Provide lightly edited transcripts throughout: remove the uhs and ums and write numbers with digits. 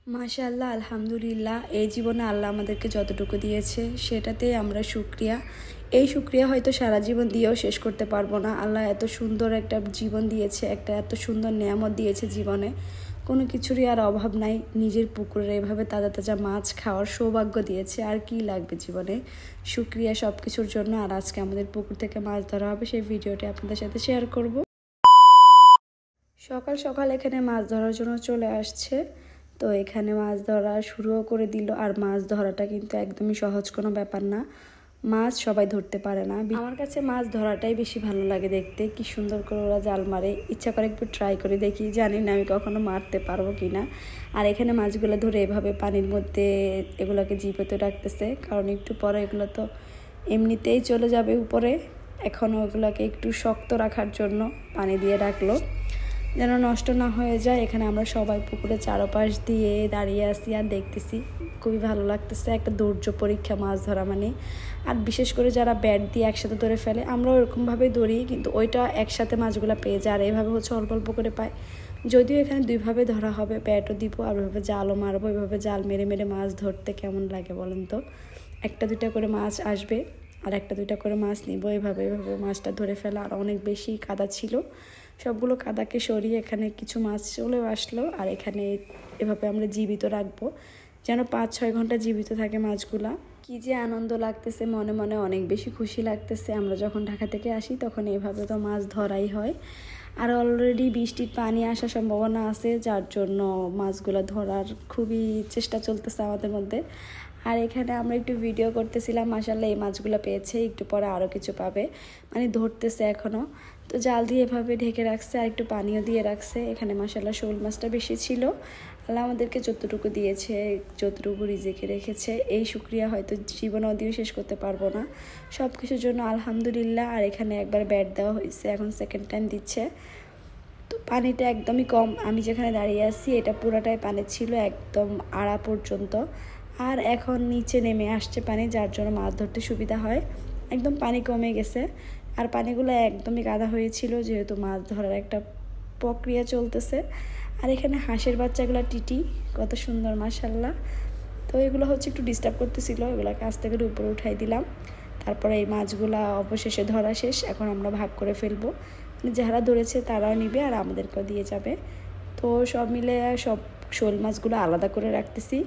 মাশাআল্লাহ, আলহামদুলিল্লাহ। এই জীবনে আল্লাহ আমাদেরকে যতটুকু দিয়েছে সেটাতে আমরা শুকরিয়া। এই শুকরিয়া হয়তো সারা জীবন দিয়েও শেষ করতে পারবো না। আল্লাহ এত সুন্দর একটা জীবন দিয়েছে, একটা এত সুন্দর নেয়ামত দিয়েছে জীবনে, কোনো কিছুরই আর অভাব নাই। নিজের পুকুরে এভাবে তাজা তাজা মাছ খাওয়ার সৌভাগ্য দিয়েছে, আর কি লাগবে জীবনে। শুকরিয়া সব কিছুর জন্য। আর আজকে আমাদের পুকুর থেকে মাছ ধরা হবে, সেই ভিডিওটি আপনাদের সাথে শেয়ার করব। সকাল সকাল এখানে মাছ ধরার জন্য চলে আসছে, তো এখানে মাছ ধরা শুরুও করে দিল। আর মাছ ধরাটা কিন্তু একদমই সহজ কোনো ব্যাপার না, মাছ সবাই ধরতে পারে না। আমার কাছে মাছ ধরাটাই বেশি ভালো লাগে দেখতে, কি সুন্দর করে ওরা জাল মারে। ইচ্ছা করে একটু ট্রাই করে দেখি, জানি না আমি কখনো মারতে পারবো কি না। আর এখানে মাছগুলো ধরে এভাবে পানির মধ্যে এগুলোকে জিপেতে রাখতেছে, কারণ একটু পরে এগুলো তো এমনিতেই চলে যাবে উপরে। এখনও ওগুলোকে একটু শক্ত রাখার জন্য পানি দিয়ে রাখলো, যেন নষ্ট না হয়ে যায়। এখানে আমরা সবাই পুকুরে চারপাশ দিয়ে দাঁড়িয়ে আছি আর দেখতেছি, খুবই ভালো লাগতেছে। একটা ধৈর্য পরীক্ষা মাছ ধরা মানে। আর বিশেষ করে যারা ব্যাট দিয়ে একসাথে ধরে ফেলে, আমরা ওরকমভাবেই ধরি, কিন্তু ওইটা একসাথে মাছগুলো পেয়ে যায়। আর এইভাবে হচ্ছে অল্প অল্প করে পায়। যদিও এখানে দুইভাবে ধরা হবে, ব্যাটও দিব আর ওইভাবে জালও মারবো। ওইভাবে জাল মেরে মেরে মাছ ধরতে কেমন লাগে বলেন তো। একটা দুইটা করে মাছ আসবে আর একটা দুইটা করে মাছ নিব। এভাবে মাছটা ধরে ফেলা। আর অনেক বেশি কাদা ছিল, সবগুলো কাদাকে সরিয়ে এখানে কিছু মাছ চলেও আসলো। আর এখানে এভাবে আমরা জীবিত রাখবো, যেন 5-6 ঘন্টা জীবিত থাকে মাছগুলা। কি যে আনন্দ লাগতেছে, মনে মনে অনেক বেশি খুশি লাগতেছে। আমরা যখন ঢাকা থেকে আসি তখন এভাবে তো মাছ ধরাই হয়। আর অলরেডি বৃষ্টির পানি আসার সম্ভাবনা আছে, যার জন্য মাছগুলো ধরার খুবই চেষ্টা চলতেছে আমাদের মধ্যে। আর এখানে আমরা একটু ভিডিও করতেছিলাম। মাশাআল্লাহ, এই মাছগুলো পেয়েছে, একটু পরে আরও কিছু পাবে, মানে ধরতেছে এখনও। তো জাল দিয়ে এভাবে ঢেকে রাখছে আর একটু পানিও দিয়ে রাখছে। এখানে মাশাআল্লাহ শোল মাছটা বেশি ছিল। আল্লাহ আমাদেরকে যতটুকু দিয়েছে, যতটুকু রিজিকে রেখেছে, এই শুকরিয়া হয়তো জীবনেও দিয়ে শেষ করতে পারবো না। সব কিছুর জন্য আলহামদুলিল্লাহ। আর এখানে একবার ব্যাট দেওয়া হয়েছে, এখন সেকেন্ড টাইম দিচ্ছে। তো পানিটা একদমই কম, আমি যেখানে দাঁড়িয়ে আছি এটা পুরাটাই পানি ছিল, একদম আড়া পর্যন্ত। আর এখন নিচে নেমে আসছে পানি, যার জন্য মাছ ধরতে সুবিধা হয়। একদম পানি কমে গেছে। আর পানিগুলো একদমই কাদা হয়েছিল, যেহেতু মাছ ধরার একটা প্রক্রিয়া চলতেছে। আর এখানে হাঁসের বাচ্চাগুলো টিটি, কত সুন্দর মাশাআল্লাহ। তো এগুলো হচ্ছে একটু ডিস্টার্ব করতেছিল, এগুলোকে আস্তে করে উপরে উঠাই দিলাম। তারপরে এই মাছগুলা অবশেষে ধরা শেষ। এখন আমরা ভাগ করে ফেলবো, যারা ধরেছে তারাও নিবে আর আমাদেরকেও দিয়ে যাবে। তো সব মিলে সব শোল মাছগুলো আলাদা করে রাখতেছি,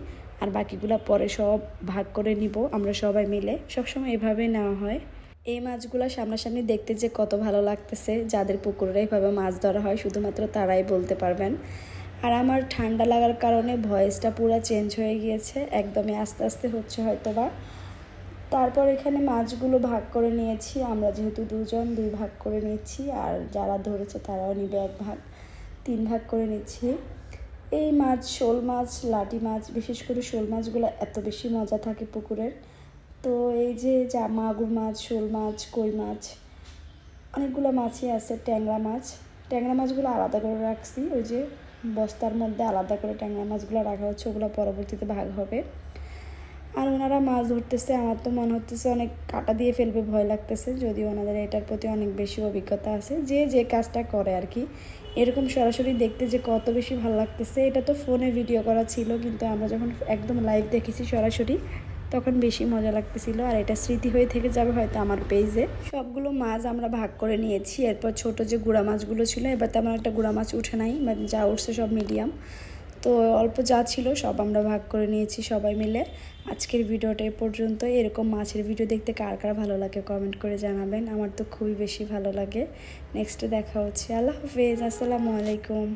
আর বাকিগুলো পরে সব ভাগ করে নিব আমরা সবাই মিলে। সবসময় এভাবেই নেওয়া হয়। এই মাছগুলো সামনাসামনি দেখতে যে কত ভালো লাগতেছে, যাদের পুকুরে এইভাবে মাছ ধরা হয় শুধুমাত্র তারাই বলতে পারবেন। আর আমার ঠান্ডা লাগার কারণে ভয়েসটা পুরো চেঞ্জ হয়ে গিয়েছে, একদমই আস্তে আস্তে হচ্ছে হয়তো বা। তারপর এখানে মাছগুলো ভাগ করে নিয়েছি আমরা, যেহেতু দুজন, 2 ভাগ করে নিচ্ছি। আর যারা ধরেছে তারাও নিবে 1 ভাগ, 3 ভাগ করে নিচ্ছি। এই মাছ, শোল মাছ, লাটি মাছ, বিশেষ করে শোল মাছগুলো এত বেশি মজা থাকে পুকুরের। তো এই যে মাগুর মাছ, শোল মাছ, কই মাছ, অনেকগুলো মাছই আছে। ট্যাংরা মাছগুলো আলাদা করে রাখছি, ওই যে বস্তার মধ্যে আলাদা করে ট্যাংরা মাছগুলো রাখা হচ্ছে, ওগুলো পরবর্তীতে ভাগ হবে। আর ওনারা মাছ ধরতেছে, আমার তো মনে হচ্ছে অনেক কাটা দিয়ে ফেলবে, ভয় লাগতেছে। যদিও ওনাদের এটার প্রতি অনেক বেশি অভিজ্ঞতা আছে, যে যে কাজটা করে আর কি। এরকম সরাসরি দেখতে যে কত বেশি ভালো লাগতেছে। এটা তো ফোনে ভিডিও করা ছিল, কিন্তু আমরা যখন একদম লাইভ দেখেছি সরাসরি, তখন বেশি মজা লাগতেছিল। আর এটা স্মৃতি হয়ে থেকে যাবে হয়তো আমার পেজে। সবগুলো মাছ আমরা ভাগ করে নিয়েছি। এরপর ছোট যে গুঁড়া মাছগুলো ছিল, এবার তেমন একটা গুঁড়া মাছ উঠে নাই, যা উঠছে সব মিডিয়াম। তো অল্প যা ছিল সব আমরা ভাগ করে নিয়েছি সবাই মিলে। আজকের ভিডিওটা এ পর্যন্ত। এরকম মাছের ভিডিও দেখতে কার কার ভালো লাগে কমেন্ট করে জানাবেন, আমার তো খুবই বেশি ভালো লাগে। নেক্সটে দেখা হচ্ছে। আল্লাহ হাফেজ, আসসালামু আলাইকুম।